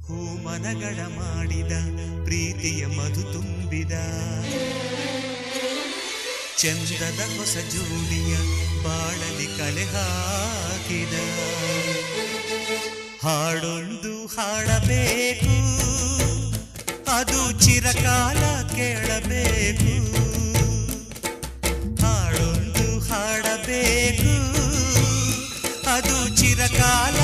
ಹೂಮನಗಳ ಮಾಡಿದ ಪ್ರೀತಿಯ ಮಧು ತುಂಬಿದ ಚಂದದ ಹೊಸ ಜೋಡಿಯ ಬಾಳಲಿ ಕಲೆ ಹಾಕಿದ ಹಾಡೊಂದು ಹಾಡಬೇಕು ಅದು ಚಿರಕಾಲ ಕೇಳಬೇಕು ಹಾಡೊಂದು ಹಾಡಬೇಕು ಅದು ಚಿರಕಾಲ